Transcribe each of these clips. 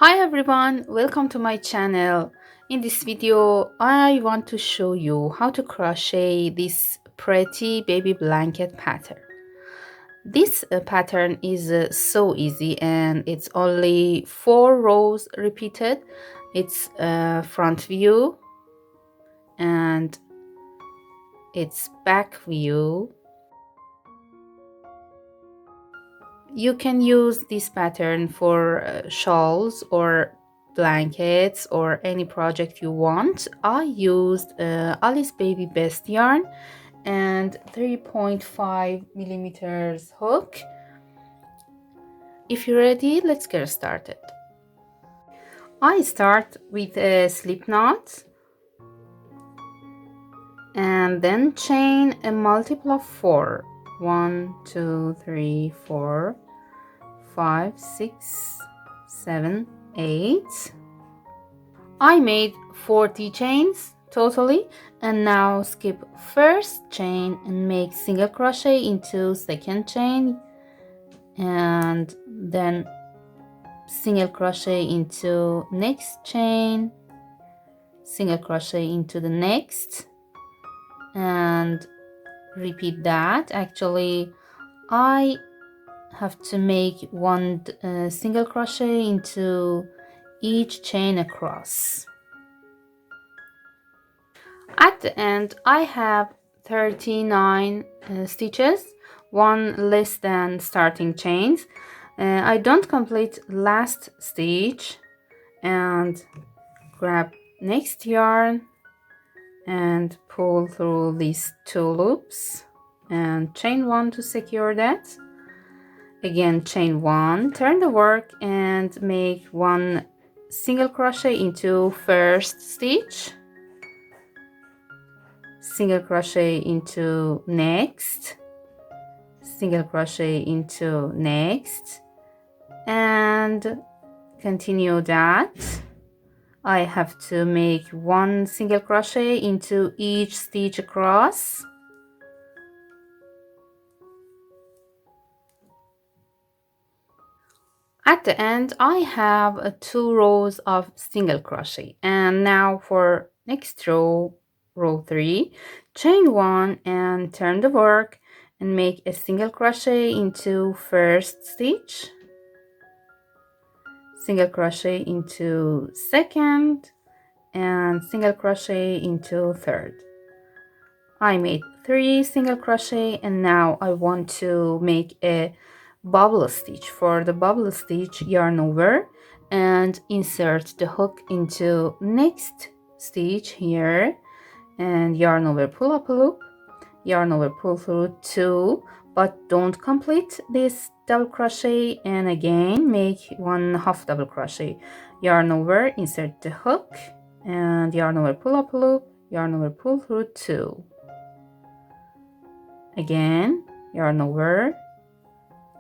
Hi everyone, welcome to my channel. In this video, I want to show you how to crochet this pretty baby blanket pattern. This pattern is so easy and it's only 4 rows repeated. It's front view and it's back view. You can use this pattern for shawls or blankets or any project you want. I used Alice Baby Best yarn and 3.5 millimeters hook. If you're ready, let's get started. I start with a slip knot and then chain a multiple of 4. 1, 2, 3, 4, 5, 6, 7, 8. I made 40 chains totally, and now skip first chain and make single crochet into second chain and then single crochet into next chain, single crochet into the next, and repeat that. Actually, I have to make one single crochet into each chain across. At the end, I have 39 stitches, one less than starting chains. I don't complete last stitch and grab next yarn and pull through these 2 loops and chain 1 to secure that. Again, chain 1, turn the work and make 1 single crochet into first stitch, single crochet into next, single crochet into next, and continue that. I have to make 1 single crochet into each stitch across. At the end, I have 2 rows of single crochet, and now for next row, row 3, chain 1 and turn the work and make a single crochet into first stitch, single crochet into second, and single crochet into third. I made 3 single crochet, and now I want to make a bubble stitch. For the bubble stitch, yarn over and insert the hook into next stitch here, and yarn over, pull up a loop, yarn over, pull through 2, but don't complete this double crochet, and again make 1 half double crochet, yarn over, insert the hook, and yarn over, pull up a loop, yarn over, pull through 2. Again, yarn over,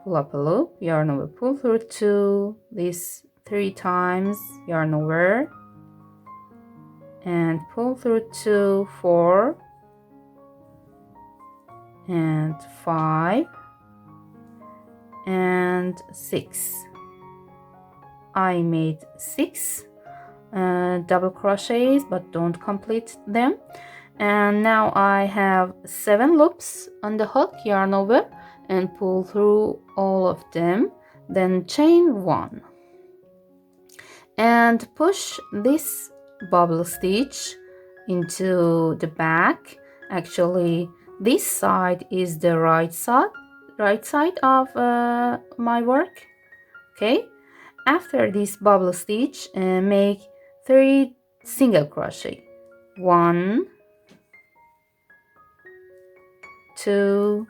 pull up a loop, yarn over, pull through 2, this 3 times, yarn over, and pull through 2, 4, and 5, and 6. I made 6 double crochets, but don't complete them. And now I have 7 loops on the hook, yarn over and pull through all of them, then chain 1 and push this bubble stitch into the back. Actually, this side is the right side of my work. Okay, after this bubble stitch, make 3 single crochet, 1, 2,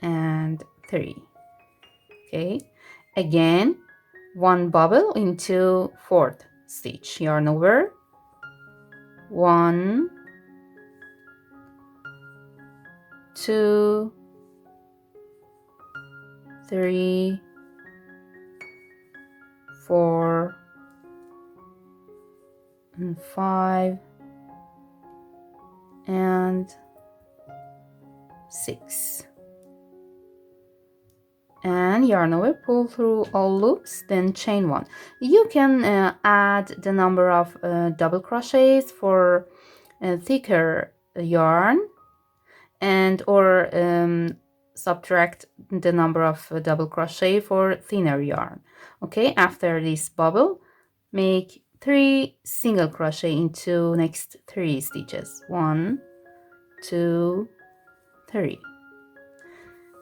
and 3. Okay, again 1 bubble into 4th stitch, yarn over, 1, 2, 3, 4, and 5, and 6. and yarn over, pull through all loops, then chain one. You can add the number of double crochets for thicker yarn, and or subtract the number of double crochet for thinner yarn. Okay, after this bubble, make 3 single crochet into next 3 stitches. 1, 2, 3,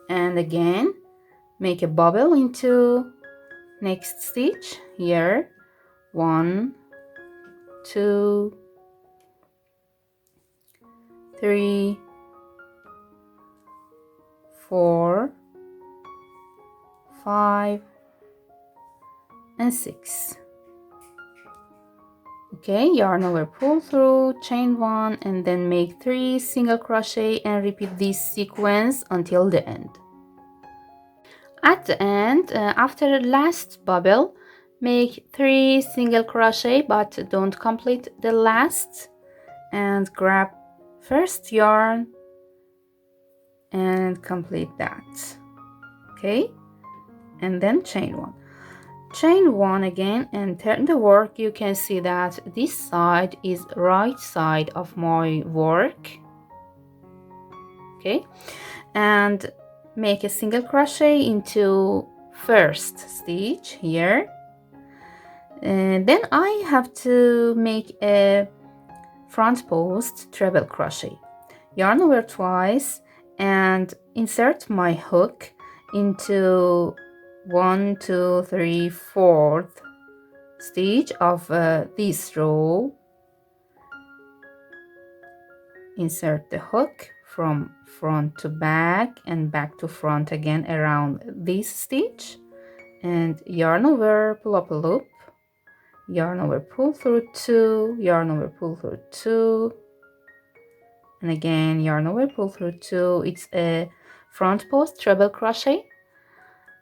and again make a bubble into next stitch here. 1, 2, 3, 4, 5, and 6. Okay, yarn over, pull through, chain one, and then make 3 single crochet and repeat this sequence until the end. At the end, after last bubble, make 3 single crochet, but don't complete the last, and grab first yarn and complete that. Okay, and then chain one. Chain one again and turn the work. You can see that this side is right side of my work. Okay, and make a single crochet into first stitch here, and then I have to make a front post treble crochet. Yarn over twice and insert my hook into 1, 2, 3, 4th stitch of this row. Insert the hook from front to back and back to front again around this stitch, and yarn over, pull up a loop, yarn over, pull through 2, yarn over, pull through 2, and again yarn over, pull through 2. It's a front post treble crochet.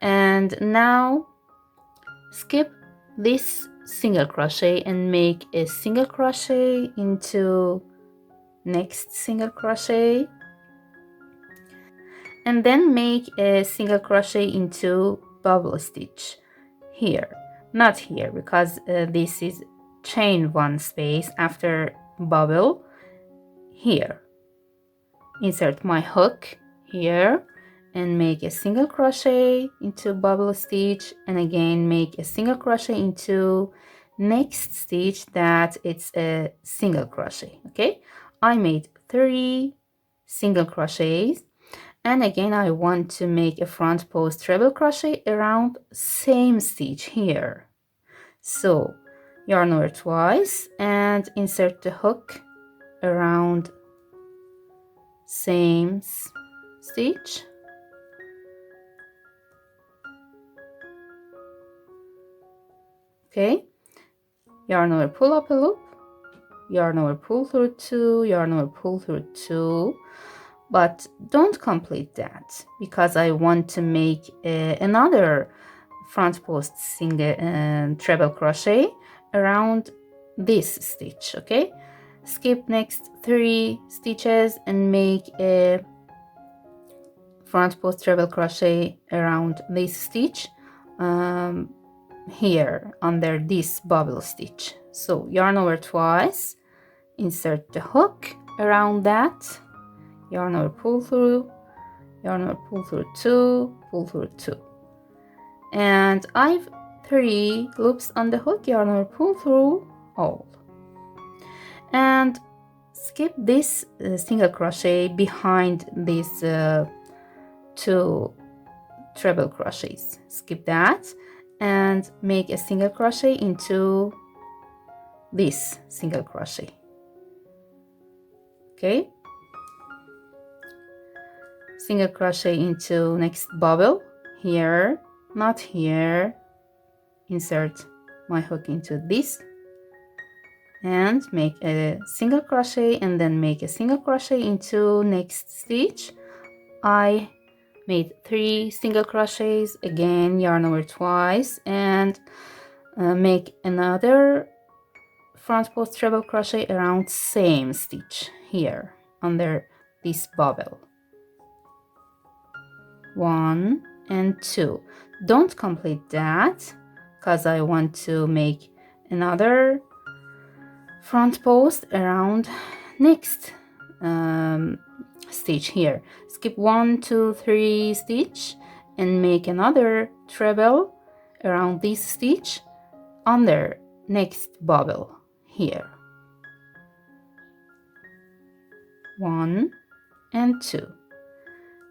And now skip this single crochet and make a single crochet into next single crochet, and then make a single crochet into bubble stitch here, not here, because this is chain one space after bubble. Here insert my hook here and make a single crochet into bubble stitch, and again make a single crochet into next stitch that it's a single crochet. Okay, I made 3 single crochets, and again I want to make a front post treble crochet around same stitch here. So yarn over twice and insert the hook around same stitch. Okay, yarn over, pull up a loop, yarn over, pull through 2, yarn over, pull through 2, but don't complete that because I want to make another front post single treble crochet around this stitch. Okay, skip next 3 stitches and make a front post treble crochet around this stitch here under this bubble stitch. So yarn over twice, insert the hook around that, yarn over, pull through, yarn over, pull through 2, pull through 2, and I've 3 loops on the hook, yarn over, pull through all, and skip this single crochet behind these 2 treble crochets. Skip that and make a single crochet into this single crochet. Okay, single crochet into next bubble here, not here, insert my hook into this and make a single crochet, and then make a single crochet into next stitch. I made 3 single crochets, again yarn over twice and make another front post treble crochet around same stitch here under this bubble. 1 and 2. Don't complete that because I want to make another front post around next stitch here. Skip 1, 2, 3 stitch and make another treble around this stitch under next bubble here. 1 and 2,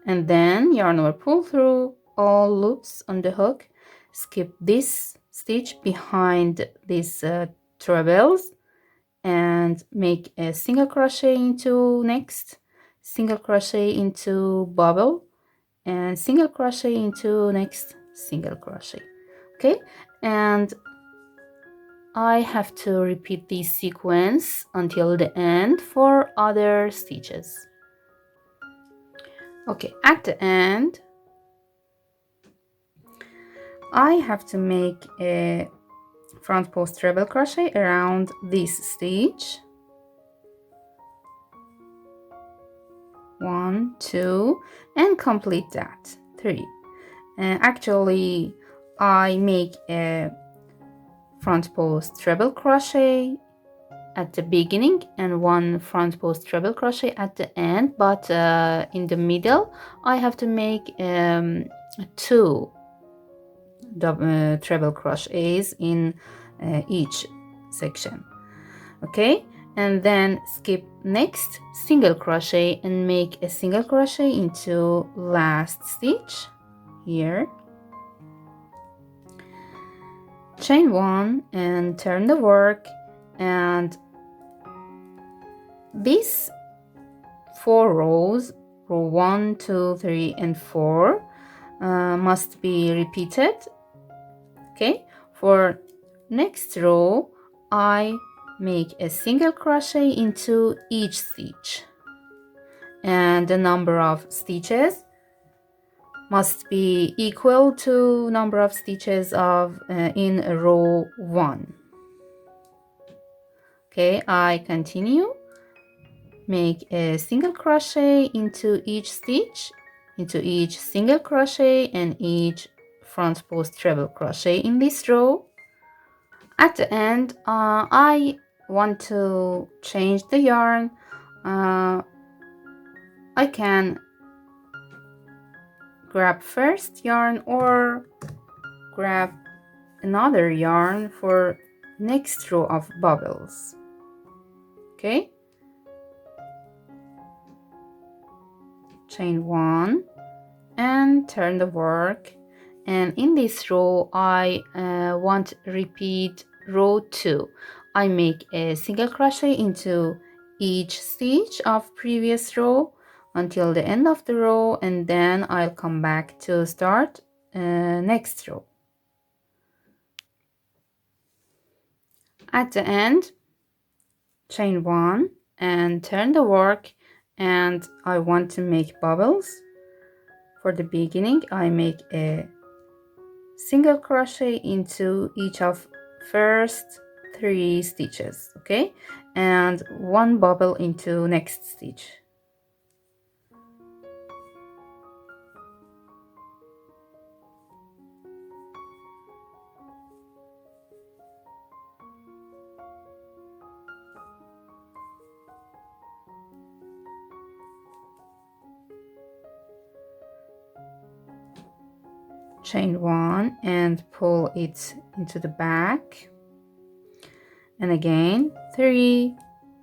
and then yarn over, pull through all loops on the hook, skip this stitch behind these trebles and make a single crochet into next, single crochet into bubble, and single crochet into next single crochet. Okay, and I have to repeat this sequence until the end for other stitches. Okay, at the end I have to make a front post treble crochet around this stitch. 1, 2, and complete that. 3. Actually, I make a front post treble crochet at the beginning and 1 front post treble crochet at the end, but in the middle I have to make 2 treble crochets in each section. Okay, and then skip next single crochet and make a single crochet into last stitch here, chain 1 and turn the work, and these 4 rows, row 1, 2, 3 and 4 must be repeated. Okay, for next row I make a single crochet into each stitch, and the number of stitches must be equal to number of stitches of in row 1. Okay, I continue, make a single crochet into each stitch, into each single crochet and each front post treble crochet in this row. At the end I want to change the yarn. I can grab first yarn or grab another yarn for next row of bubbles. Okay, chain 1 and turn the work, and in this row I want repeat row 2. I make a single crochet into each stitch of previous row until the end of the row, and then I'll come back to start next row. At the end, chain 1 and turn the work, and I want to make bubbles. For the beginning I make a single crochet into each of first 3 stitches, okay, and 1 bubble into next stitch. Chain 1 and pull it into the back, and again 3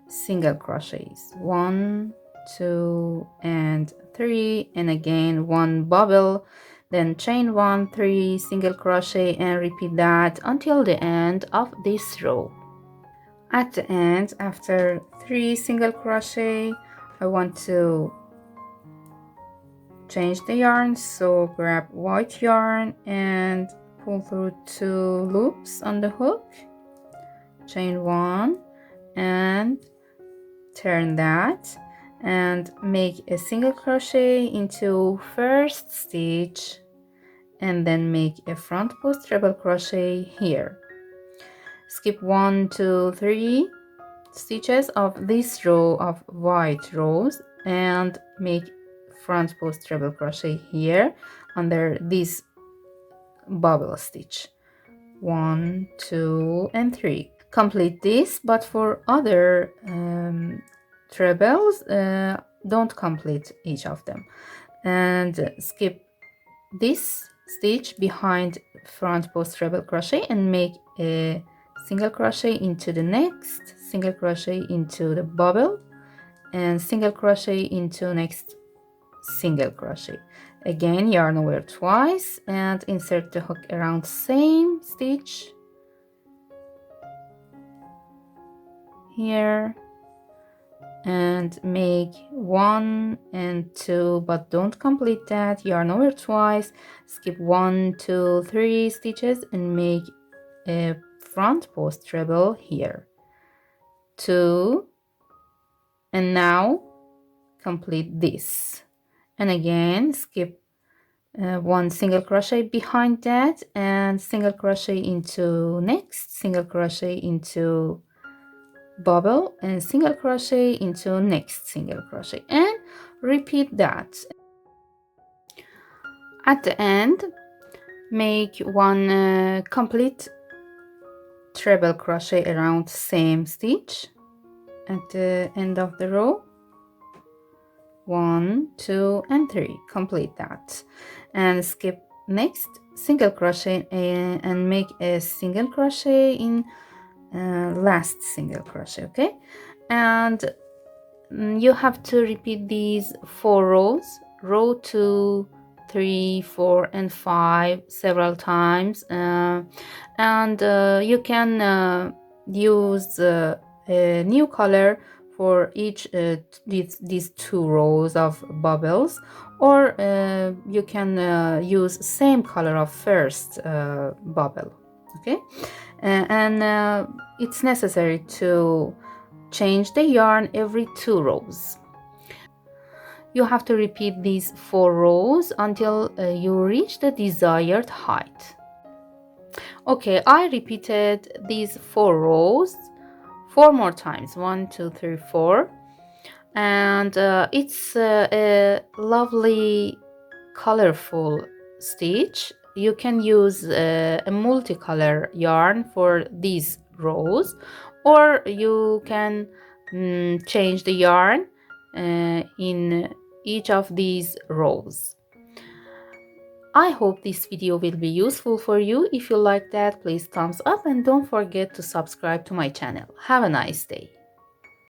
single crochets, 1, 2 and 3, and again 1 bubble, then chain 1, 3 single crochet, and repeat that until the end of this row. At the end, after 3 single crochet, I want to change the yarn, so grab white yarn and pull through 2 loops on the hook, chain 1 and turn that, and make a single crochet into first stitch, and then make a front post treble crochet here. Skip 1, 2, 3 stitches of this row of white rows and make front post treble crochet here under this bubble stitch. 1, 2, and 3. Complete this, but for other trebles, don't complete each of them, and skip this stitch behind front post treble crochet and make a single crochet into the next, single crochet into the bubble, and single crochet into next single crochet. Again, yarn over twice and insert the hook around same stitch here and make 1 and 2, but don't complete that. Yarn over twice, skip 1, 2, 3 stitches and make a front post treble here, 2, and now complete this, and again skip 1 single crochet behind that and single crochet into next, single crochet into bubble and single crochet into next single crochet, and repeat that. At the end, make 1 complete treble crochet around same stitch at the end of the row. 1, 2, and 3. Complete that and skip next single crochet and make a single crochet in last single crochet. Okay, and you have to repeat these 4 rows, row 2, 3, 4, and 5 several times, and you can use a new color for each these 2 rows of bubbles, or you can use same color of first bubble. Okay, and it's necessary to change the yarn every 2 rows. You have to repeat these 4 rows until you reach the desired height. Okay, I repeated these 4 rows 4 more times. 1, 2, 3, 4, and it's a lovely colorful stitch. You can use a multicolor yarn for these rows, or you can change the yarn in each of these rows. I hope this video will be useful for you. If you like that, please thumbs up and don't forget to subscribe to my channel. Have a nice day.